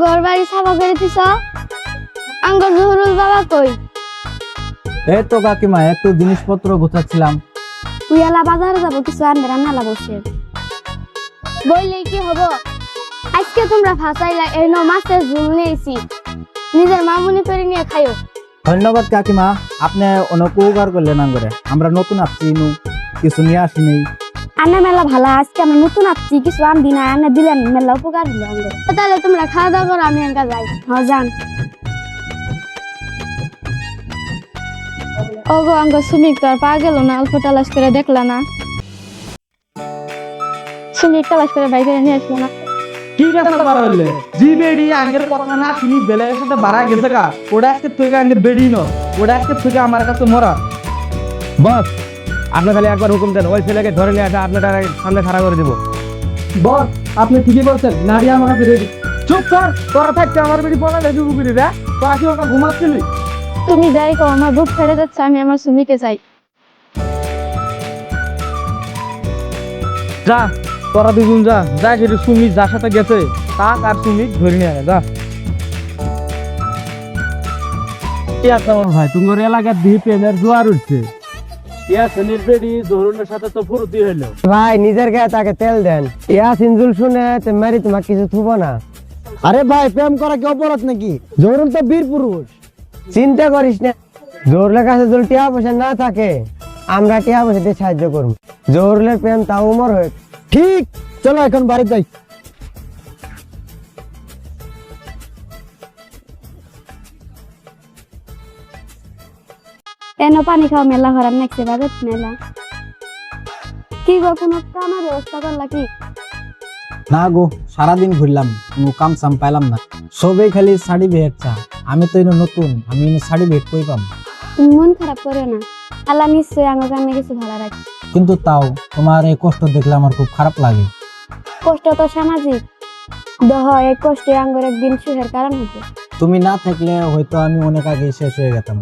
ঘর বাড়ি সাফা করে দিছ আঙ্গর জহুরুল বাবা কই? এই তো কাকিমা একটু জিনিসপত্র গোছাচ্ছিলাম। তুই এলা বাজারে যাবো কিছু আনবে রান্না বসে বললেই কি হবো? আজকে তোমরা ফাঁসাইলা এই মাছের ঝুল নিয়েছি, নিজের মামুনি করে নিয়ে খাইও। ধন্যবাদ কাকিমা, আপনি অনেক উপকার করলেন আঙ্গরে। আমরা নতুন আসছি কিছু নিয়ে আসিনি। আন্না মেলা ভালো, আজকে আমরা নতুন আসছি কিছু আনবি না, আন্না দিলেন মেলা উপকার হলো আঙ্গর। তাহলে তোমরা খাওয়া দাওয়া করো, আমি একা যাই। হ্যাঁ যান। ওগো আঙ্গ সুমিক তো আর পা গেল না, অল্প তালাশ করে দেখলা না? সুমিক তালাশ করে বাইরে নিয়ে আসলো না। কি রাস্তা পার হইলে জি বেডি আগের কথা না শুনি বেলের সাথে বাড়া গেছে গা। ওটা আজকে থেকে আগে বেডি ন, ওটা আজকে থেকে আমার কাছে মরা। বস আপনি খালি একবার হুকুম দেন, ওই ছেলেকে ধরে নিয়ে আসা আপনার সামনে খাড়া করে দিব। বস আপনি ঠিকই বলছেন, নারী আমার কাছে রেডি। চুপ কর, তোরা থাকতে আমার বেডি পড়া দেখি বুকুরি রে। তো আসি ওটা ঘুমাচ্ছিলি। তুমি যাই কো, আমার বুক ফেটে যাচ্ছে, আমি আমার সুমিকে চাই। যা তোরা দুজন যা, যা সেটা সুমিত যার সাথে গেছে তাক আর সুমিত ধরে নিয়ে আয় যা। ভাই তোমার এলাকার দিয়ে প্রেমের জোয়ার উঠছে। ইয়াসিনের বেডি জহুরুলের সাথে তো ফুরতি হইলো। ভাই নিজের গায়ে তাকে তেল দেন। ইয়াসিন জুল শুনে মারি তোমাকে কিছু থুবো না। আরে ভাই প্রেম করা কি অপরাধ নাকি? জহুরুল তো বীর পুরুষ, চিন্তা করিস না। জহুরুলের কাছে যদি টিয়া পয়সা না থাকে, আমরা টিয়া পয়সা দিয়ে সাহায্য করব। জহুরুলের প্রেম তা উমর হয়ে ঠিক। চলো এখন বাড়ি যাই। এনো পানি খাওয়া মেলা হরান নাকছে বাজেট মেলা। কি গো কোনো কামার ব্যবস্থা করলা কি? না গো, সারাদিন ঘুরলাম, কোনো কাম সাম পাইলাম না। সবাই খালি শাড়ি বেহেট চা। আমি তো নতুন, আমি শাড়ি বেহেট কই পাম। তুমি মন খারাপ করো না, আল্লাহ নিশ্চয়ই আমার কাছে কিছু ভালো রাখে। কিন্তু তাও তোমার এই কষ্ট দেখলে আমার খুব খারাপ লাগে। কষ্ট তো সামাজিক, দহ এই কষ্টে আঙ্গর একদিন সুখের কারণ হবে। তুমি না থাকলে হয়তো আমি অনেক আগে শেষ হয়ে যেতাম।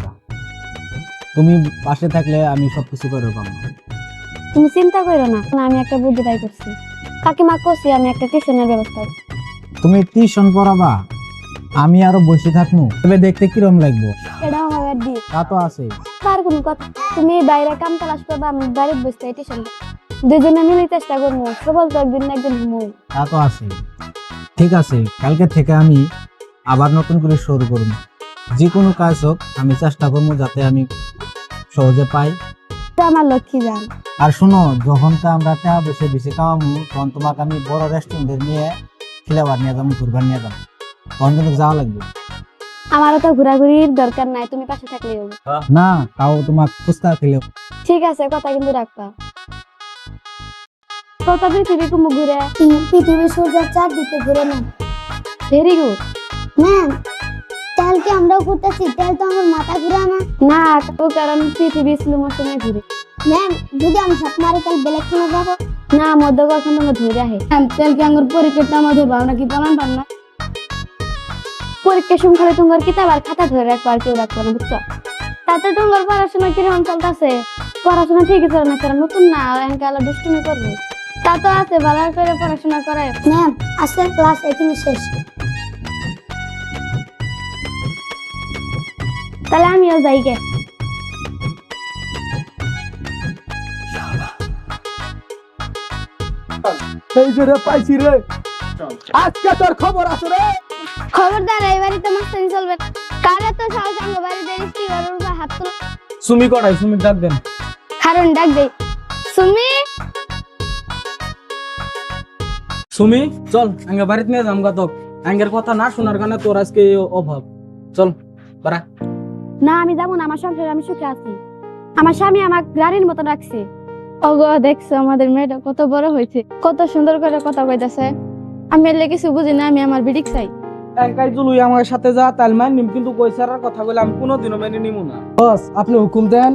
তুমি পাশে থাকলে আমি সবকিছু করে পাবো। তুমি চিন্তা করো না, আমি একটা বুদ্ধি পাই করছি। কাকিমা কষি আমি একটা টিউশনের ব্যবস্থা। তুমি টিউশন পড়াবা, আমি আরো বসে থাকবো, তবে দেখতে কিরম লাগবো? এটাও আমার দি তা তো আছে। তার কোনো কথা, তুমি বাইরে কাম তালাশ করবা, আমি বাড়িতে বসতে টিউশন দুজনে মিলে চেষ্টা করবো। সবল তো একদিন না একদিন হবো। তা তো আছে। ঠিক আছে, কালকে থেকে আমি আবার নতুন করে শুরু করব। যে কোনো কাজ হোক আমি চেষ্টা করবো যাতে আমি সহজে পাই। আমার লক্ষ্মী যান। আর শোনো, যখন আমরা টাকা বেশি বেশি কামাবো, তখন তোমাকে আমি বড় রেস্টুরেন্টে নিয়ে ফ্লেভার নিয়ে যাবো, ঘুরবার নিয়ে যাবো, তখন কিন্তু যাওয়া লাগবে। আমারও তো ঘোরাঘুরির দরকার নাই, তুমি পাশে থাকলেই হবে। না তাও তোমার ফুচকা খেলেও। ঠিক আছে, কথা কিন্তু রাখবা। কত পৃথিবী কুমু ঘুরে, পৃথিবী সূর্যের চারদিকে ঘুরে না। Very good ma'am. তেলকে আমরাও করতেছি, তেল তো আমার মাথা ঘুরে না। না তো কারণ পৃথিবী স্লো মোশনে ঘুরে। ম্যাম যদি আমি সাপ মারি তাহলে বেলেগ কোনো যাবো না, মধ্য কখন তোমার ধরে আহে। তেলকে আঙ্গুর পরীক্ষাটা মধ্যে ভাবনা কি বলান পার না। পরীক্ষার সময় খালি তোমার কিতাব আর খাতা ধরে রাখবো, আর কেউ রাখবো না, বুঝছো? তাতে তোমার পড়াশোনা কিরকম চলতেছে? পড়াশোনা ঠিকই চলে না, কারণ নতুন না, এনকালা দুষ্টুমি করবে। তা তো আছে, ভালো করে পড়াশোনা করে। ম্যাম আজকের ক্লাস এখানে শেষ। তাহলে আমিও যাই গে। এই যে রে পাইছি রে, আজকে তোর খবর আছে রে। খবরদার, এই বাড়িতে মাস্টারি চলবে না। কারে তো সাহস আঙ্গ বাড়িতে রিস্টি গরুর বা হাত তুল। সুমি কড়াই, সুমি ডাক দেন। কারণ ডাক দেই সুমি। সুমি চল আঙ্গা বাড়িতে নিয়ে যাম গাতক। আঙ্গের কথা না শোনার কারণে তোর আজকে এই অভাব। চল বাড়া। না আমি যাবো না, আমার সংসারে আমি সুখে আছি। আমার স্বামী আমার গাড়ির মতো রাখছে। ওগো দেখছো আমাদের মেয়েটা কত বড় হয়েছে, কত সুন্দর করে কথা কইতাছে। আমি এলে কিছু বুঝি না, আমি আমার বিড়িক চাই। একাই জুলুই আমার সাথে যা তাল মান নিম, কিন্তু কইসারার কথা বলে আমি কোনোদিনও মেনে নিব না। বস আপনি হুকুম দেন,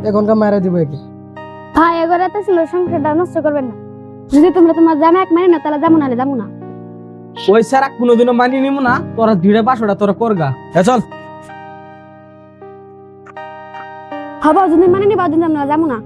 এখনকার মায়েরা দিব একে। ভাই এগোর এত ছিল, সংসারটা নষ্ট করবেন না। যদি তোমরা তোমার জামা এক মানে না, তাহলে যাবো না, যাবো না। কইসারা কোনোদিনও মানি নিব না। তোরা ধীরে বাসোটা তোরা করগা। এ চল। হবো যদি মানে নিবা, দিন যাবো না।